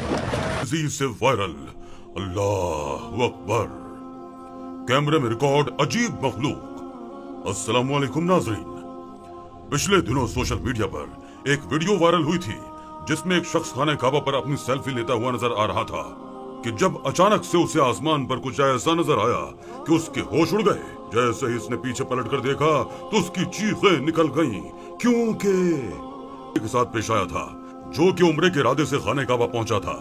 तेजी से वायरल अल्लाह अकबर, कैमरे में रिकॉर्ड अजीब मखलूक। अस्सलाम वालेकुम नाज़रीन। पिछले दिनों सोशल मीडिया पर एक वीडियो वायरल हुई थी जिसमें एक शख्स खाने काबा पर अपनी सेल्फी लेता हुआ नजर आ रहा था कि जब अचानक से उसे आसमान पर कुछ ऐसा नजर आया कि उसके होश उड़ गए। जैसे ही उसने पीछे पलट कर देखा तो उसकी चीखें निकल गईं, क्योंकि के साथ पेश आया था जो कि उम्रे के इरादे से खाने काबा पहुंचा था।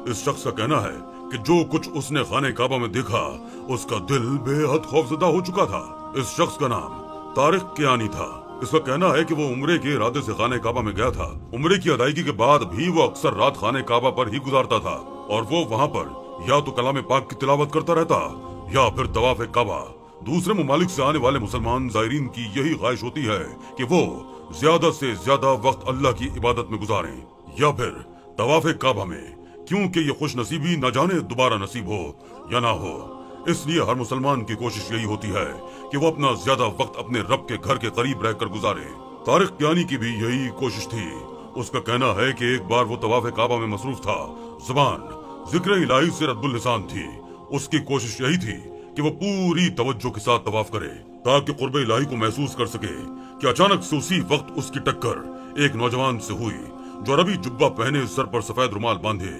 इस शख्स का कहना है कि जो कुछ उसने खाने काबा में देखा उसका दिल बेहद खौफजदा हो चुका था। इस शख्स का नाम तारिक कियानी था। इसका कहना है कि वो उम्रे के इरादे से खाने काबा में गया था। उम्रे की अदायगी के बाद भी वो अक्सर रात खाने काबा पर ही गुजारता था और वो वहाँ पर या तो कलाम पाक की तिलावत करता रहता या फिर तवाफ काबा। दूसरे ममालिक से आने वाले मुसलमान जायरीन की यही ख्वाहिश होती है कि वो ज्यादा से ज्यादा वक्त अल्लाह की इबादत में गुजारें या फिर तवाफ काबा में, क्योंकि ये खुश नसीबी न जाने दोबारा नसीब हो या ना हो। इसलिए हर मुसलमान की कोशिश यही होती है कि वो अपना ज्यादा वक्त अपने रब के घर के करीब रहकर गुजारे। तारिक कियानी की भी यही कोशिश थी। उसका कहना है कि एक बार वो तवाफ काबा में मसरूफ था, जुबान जिक्र इलाही से रद्दुल लिसान थी। उसकी कोशिश यही थी कि वो पूरी तवज्जो के साथ तवाफ करे ताकि कुर्ब इलाही को महसूस कर सके कि अचानक से उसी वक्त उसकी टक्कर एक नौजवान से हुई जो अरबी जुब्बा पहने, सर पर सफेद रुमाल बांधे,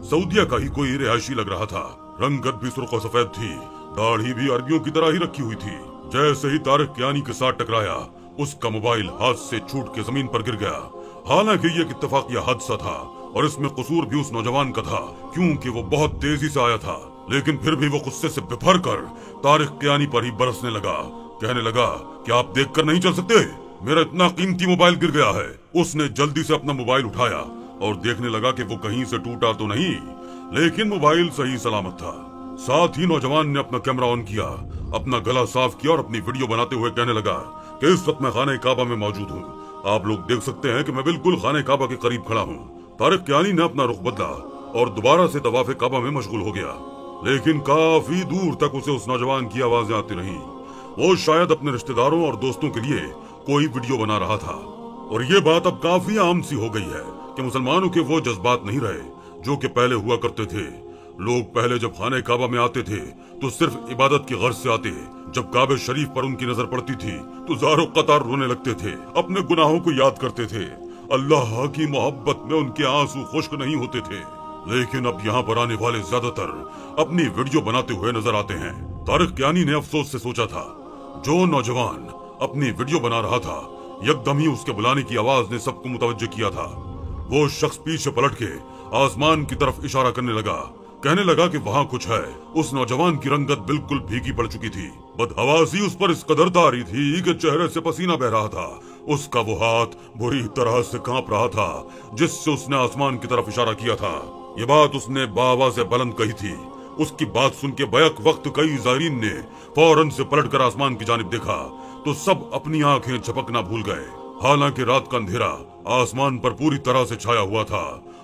सऊदिया का ही कोई रिहायशी लग रहा था। रंगत भी सुर्ख और सफेद थी, दाढ़ी भी अरबियों की तरह ही रखी हुई थी। जैसे ही तारिक कियानी के साथ टकराया उसका मोबाइल हाथ से छूट के जमीन पर गिर गया। हालांकि ये एक इत्तेफाकिया हादसा था और इसमें कसूर भी उस नौजवान का था क्योंकि वो बहुत तेजी से आया था, लेकिन फिर भी वो गुस्से से बिफर कर तारिक कियानी पर ही बरसने लगा। कहने लगा कि आप देखकर नहीं चल सकते, मेरा इतना कीमती मोबाइल गिर गया है। उसने जल्दी से अपना मोबाइल उठाया और देखने लगा कि वो कहीं से टूटा तो नहीं, लेकिन मोबाइल सही सलामत था। साथ ही नौजवान ने अपना कैमरा ऑन किया, अपना गला साफ किया और अपनी वीडियो बनाते हुए कहने लगा कि इस वक्त मैं खाने काबा में मौजूद हूँ। आप लोग देख सकते हैं कि मैं बिल्कुल खाने काबा के करीब खड़ा हूँ। तारिक कियानी ने अपना रुख बदला और दोबारा से तवाफ काबा में मशगूल हो गया, लेकिन काफी दूर तक उसे उस नौजवान की आवाजें आती रहीं। वो शायद अपने रिश्तेदारों और दोस्तों के लिए कोई वीडियो बना रहा था। और ये बात अब काफी आम सी हो गई है कि मुसलमानों के वो जज्बात नहीं रहे जो कि पहले हुआ करते थे। लोग पहले जब खाने काबा में आते थे तो सिर्फ इबादत की गर्ज से आते। जब काबे शरीफ पर उनकी नजर पड़ती थी तो ज़ारो कतार रोने लगते थे, अपने गुनाहों को याद करते थे। अल्लाह की मोहब्बत में उनके आंसू खुश्क नहीं होते थे। लेकिन अब यहाँ पर आने वाले ज्यादातर अपनी वीडियो बनाते हुए नजर आते हैं। तारिक कियानी ने अफसोस से सोचा था, जो नौजवान अपनी वीडियो बना रहा था यकदम ही उसके बुलाने की आवाज ने सबको मुतवज्जो किया था। वो शख्स पीछे पलट के आसमान की तरफ इशारा करने लगा, कहने लगा कि वहाँ कुछ है। उस नौजवान की रंगत बिल्कुल भीगी पड़ चुकी थी, बदहवासी उस पर इस कदर तारी थी कि चेहरे से पसीना बह रहा था। उसका वो हाथ बुरी तरह से कांप रहा था जिससे उसने आसमान की तरफ इशारा किया था। ये बात उसने बाआवाज़ बुलंद कही थी। उसकी बात सुन के बैक वक्त कई ज़ायरीन ने फौरन से पलटकर आसमान की जानिब देखा तो सब अपनी आंखें झपकना भूल गए। हालांकि रात का अंधेरा आसमान पर पूरी तरह से छाया हुआ था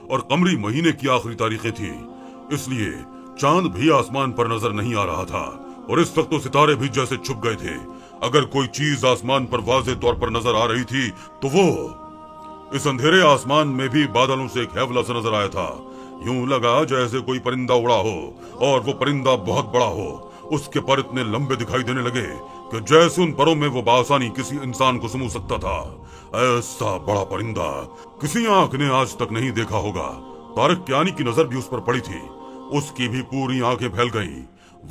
और कमरी महीने की आखिरी तारीखें थी, इसलिए चांद भी आसमान पर नजर नहीं आ रहा था और इस वक्त तो सितारे भी जैसे छुप गए थे। अगर कोई चीज आसमान पर वाज़े तौर पर नजर आ रही थी तो वो इस अंधेरे आसमान में भी बादलों से एक हैवला सा नजर आया था। यूं लगा जैसे कोई परिंदा उड़ा हो और वो परिंदा बहुत बड़ा हो। उसके पर इतने लंबे दिखाई देने लगे कि जैसे उन परों में वो बासानी किसी इंसान को समूह सकता था। ऐसा बड़ा परिंदा किसी आंख ने आज तक नहीं देखा होगा। तारिक कियानी की नजर भी उस पर पड़ी थी, उसकी भी पूरी आंखें फैल गईं।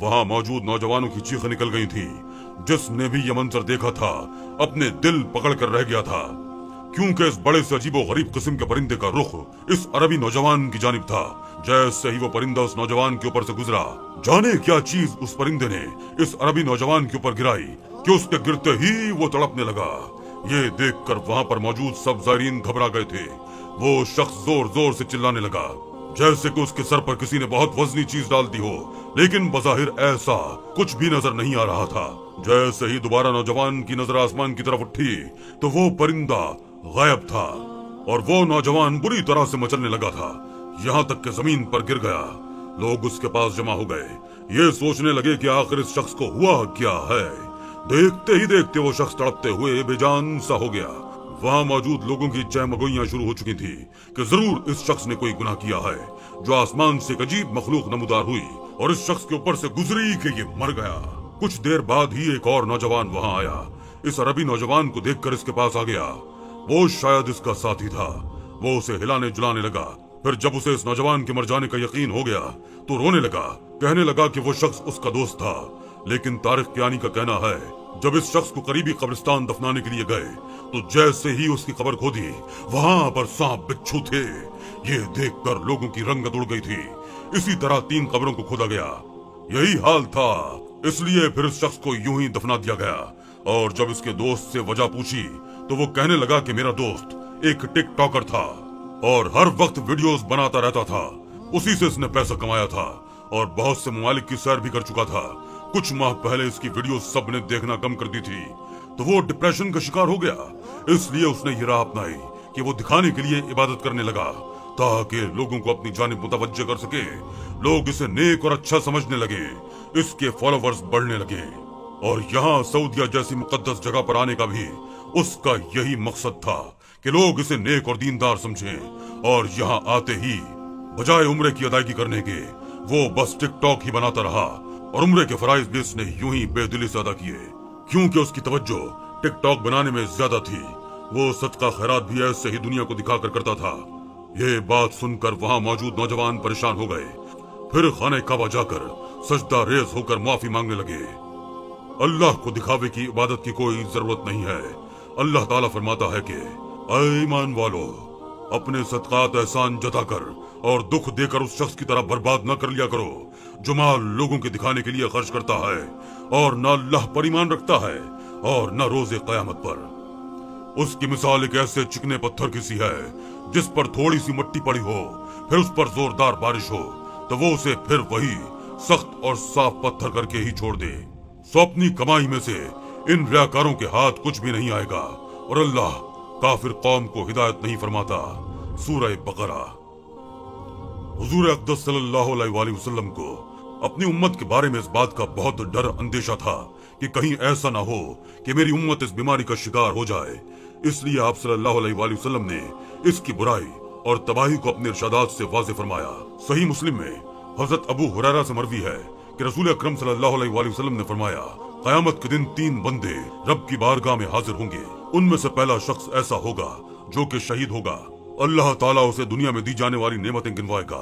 वहां मौजूद नौजवानों की चीखें निकल गई थी। जिसने भी ये मंजर देखा था अपने दिल पकड़ कर रह गया था, क्योंकि इस बड़े से अजीबो गरीब किस्म के परिंदे का रुख इस अरबी नौजवान की जानिब था। जैसे ही वो परिंदा उस नौजवान के ऊपर से गुजरा, जाने क्या चीज उस परिंदे ने इस अरबी नौजवान के ऊपर गिराई कि उसके गिरते ही वो तड़पने लगा। ये देखकर वहां पर मौजूद सब ज़ायरीन घबरा गए थे। वो शख्स जोर जोर से चिल्लाने लगा जैसे कि उसके सर पर किसी ने बहुत वजनी चीज डाल दी हो, लेकिन बज़ाहिर ऐसा कुछ भी नजर नहीं आ रहा था। जैसे ही दोबारा नौजवान की नजर आसमान की तरफ उठी तो वो परिंदा गायब था और वो नौजवान बुरी तरह से मचलने लगा था, यहाँ तक कि जमीन पर गिर गया। लोग उसके पास जमा हो गए, ये सोचने लगे कि आखिर इस शख्स को हुआ क्या है। देखते ही देखते वो शख्स तड़पते हुए बेजान सा हो गया। वहां मौजूद लोगों की चहमगोइयां शुरू हो चुकी थी कि जरूर इस शख्स ने कोई गुनाह किया है। जो आसमान से एक अजीब मखलूक नमूदार हुई और इस शख्स के ऊपर से गुजरी कि ये मर गया। कुछ देर बाद ही एक और नौजवान वहां आया। इस अरबी नौजवान को देखकर इसके पास आ गया। वो शायद इसका साथी था। वो उसे हिलाने जुलाने लगा। फिर जब उसे इस नौजवान के मर जाने का यकीन हो गया तो रोने लगा। कहने लगा कि वो शख्स उसका दोस्त था। लेकिन तारिख कियानी का कहना है, जब इस शख्स को करीबी कब्रिस्तान दफनाने के लिए गए तो जैसे ही उसकी कब्र खोदी, वहां पर सांप बिच्छू थे। ये देखकर लोगों की रंगत उड़ गई थी। इसी तरह 3 कब्रों को खोदा गया। यही हाल था, इसलिए फिर इस शख्स को यूं ही दफना दिया गया। और जब इसके दोस्त से वजह पूछी तो वो कहने लगा कि मेरा दोस्त एक टिकटॉकर था और हर वक्त वीडियोस बनाता रहता था। उसी से इसने पैसा कमाया था और बहुत से ममालिक की सैर भी कर चुका था। कुछ माह पहले इसकी वीडियो सबने देखना कम कर दी थी तो वो डिप्रेशन का शिकार हो गया। इसलिए उसने ये राह अपनाई कि वो दिखाने के लिए इबादत करने लगा ताकि लोगों को अपनी जानिब मुतवज्जह कर सके। लोग इसे नेक और अच्छा समझने लगे। इसके फॉलोवर्स बढ़ने लगे और यहाँ सऊदिया जैसी मुकद्दस जगह पर आने का भी उसका यही मकसद था कि लोग इसे नेक और दीनदार समझें। और यहाँ आते ही बजाय उम्रे की अदायगी करने के वो बस टिकटॉक ही बनाता रहा और उम्रे के फराइज भी इसने यूं ही बेदिली से अदा किए, क्योंकि उसकी तवज्जो टिकटॉक बनाने में ज्यादा थी। वो सदका खैरात भी ऐसे ही दुनिया को दिखाकर करता था। ये बात सुनकर वहां मौजूद नौजवान परेशान हो गए। फिर खाने काबा जाकर सजदा रेज होकर माफी मांगने लगे। अल्लाह को दिखावे की इबादत की कोई जरूरत नहीं है। अल्लाह ताला फरमाता है कि ऐ ईमान वालो, अपने सदकात एहसान जताकर और दुख देकर उस शख्स की तरह बर्बाद न कर लिया करो जो माल लोगों के दिखाने के लिए खर्च करता है और न अल्लाह पर ईमान रखता है और न रोजे कयामत पर। उसकी मिसाल एक ऐसे चिकने पत्थर की सी है जिस पर थोड़ी सी मिट्टी पड़ी हो, फिर उस पर जोरदार बारिश हो तो वो उसे फिर वही सख्त और साफ पत्थर करके ही छोड़ दे। सो अपनी कमाई में से इन रियाकारों के हाथ कुछ भी नहीं आएगा और अल्लाह काफिर कौम को हिदायत नहीं फरमाता। सूरह बकरा। हुजूर अक़दस सल्लल्लाहु अलैहि वसल्लम को अपनी उम्मत के बारे में इस बात का बहुत डर अंदेशा था कि कहीं ऐसा ना हो कि मेरी उम्मत इस बीमारी का शिकार हो जाए। इसलिए आप सल्लल्लाहु अलैहि वसल्लम ने इसकी बुराई और तबाही को अपने इरशादात से वाज़ेह फरमाया। सही मुस्लिम में हजरत अबू हुरैरा से मरवी है कि रसूल अकरम सल्लल्लाहु अलैहि वसल्लम ने फरमाया, क़यामत के दिन 3 बंदे रब की बारगाह में हाजिर होंगे। उनमें से पहला शख्स ऐसा होगा जो कि शहीद होगा। अल्लाह ताला उसे दुनिया में दी जाने वाली नेमतें गिनवाएगा।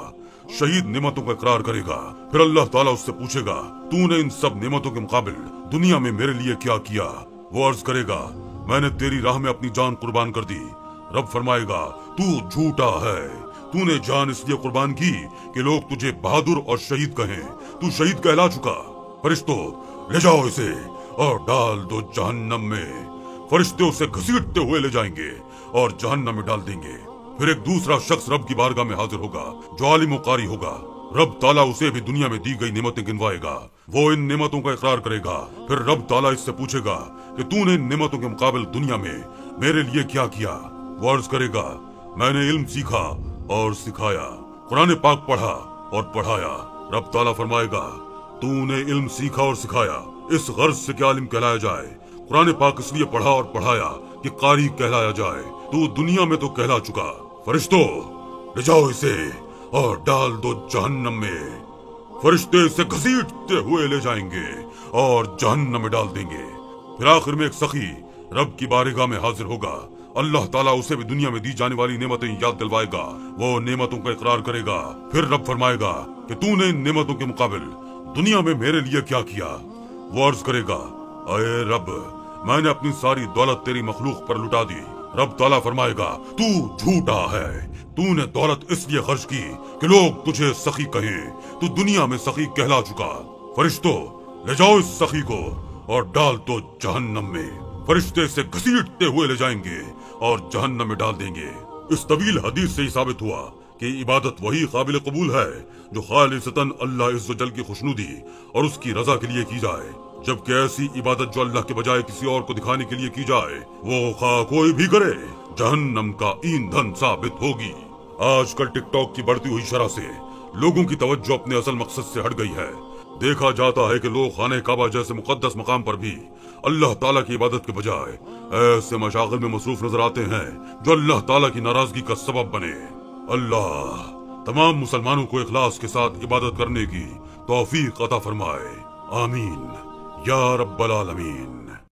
शहीद नेमतों का इकरार करेगा। फिर अल्लाह ताला उससे पूछेगा, तूने इन सब नेमतों के मुकाबिल दुनिया में मेरे लिए क्या किया? वो अर्ज करेगा, मैंने तेरी राह में अपनी जान कुर्बान कर दी। रब फरमाएगा, तू झूठा है। तूने जान इसलिए कुर्बान की कि लोग तुझे बहादुर और शहीद कहें। तू शहीद कहला चुका। फरिश्तों, ले जाओ इसे और डाल दो जहन्नम में। फरिश्ते उसे घसीटते हुए ले जाएंगे और जहन्नम में डाल देंगे। फिर एक दूसरा शख्स रब की बारगाह में हाजिर होगा जो आलिम कारी होगा। रब ताला उसे भी दुनिया में दी गई नेमतें गिनवाएगा। वो इन नेमतों का इकरार करेगा। फिर रब ताला इससे पूछेगा कि तूने इन नेमतों के मुकाबले दुनिया में मेरे लिए क्या किया? वो अर्ज करेगा, मैंने इल्म सीखा और सिखाया, कुरान पाक पढ़ा और पढ़ाया। रब ताला फरमाएगा, तूने इल्म सीखा और सिखाया इस गर्ज से कि आलिम कहलाया जाए। कुरान पाक इसलिए पढ़ा और पढ़ाया कि कारी कहलाया जाए। तू दुनिया में तो कहला चुका। फरिश्तों, ले जाओ इसे और डाल दो जहन्नम में। फरिश्ते इसे घसीटते हुए ले जाएंगे और जहन्नम में डाल देंगे। फिर आखिर में एक सखी रब की बारगाह में हाजिर होगा। अल्लाह ताला उसे भी दुनिया में दी जाने वाली नेमतें याद दिलवाएगा। वो नेमतों का इकरार करेगा। फिर रब फरमाएगा कि तूने इन नेमतों के मुकाबिल दुनिया में मेरे लिए क्या किया? वो अर्ज करेगा, अये रब, मैंने अपनी सारी दौलत तेरी मखलूक पर लुटा दी। रब ताला फरमाएगा, तू झूठा है। तूने दौलत इसलिए खर्च की कि लोग तुझे सखी कहें। तू दुनिया में सखी कहला चुका। फरिश्तों, ले जाओ इस सखी को और डाल दो जहन्नम में। फरिश्ते से घसीटते हुए ले जाएंगे और जहन्नम में डाल देंगे। इस तवील हदीस से ही साबित हुआ कि इबादत वही काबिल कबूल है जो खालिसतन अल्लाह इज़्ज़ व जल की खुशनुदी और उसकी रजा के लिए की जाए। जबकि ऐसी इबादत जो अल्लाह के बजाय किसी और को दिखाने के लिए की जाए, वो खा कोई भी करे, जहन्नम का ईंधन साबित होगी। आजकल टिकटॉक की बढ़ती हुई शरह से लोगों की तवज्जो अपने असल मकसद से हट गई है। دیکھا جاتا ہے کہ لوگ خانہ کعبہ جیسے مقدس مقام پر بھی اللہ تعالیٰ کی عبادت کے بجائے ایسے مشاغل میں مصروف نظر آتے ہیں جو اللہ تعالیٰ کی ناراضگی کا سبب بنے۔ اللہ تمام مسلمانوں کو اخلاص کے ساتھ عبادت کرنے کی توفیق عطا فرمائے، آمین یا رب العالمین۔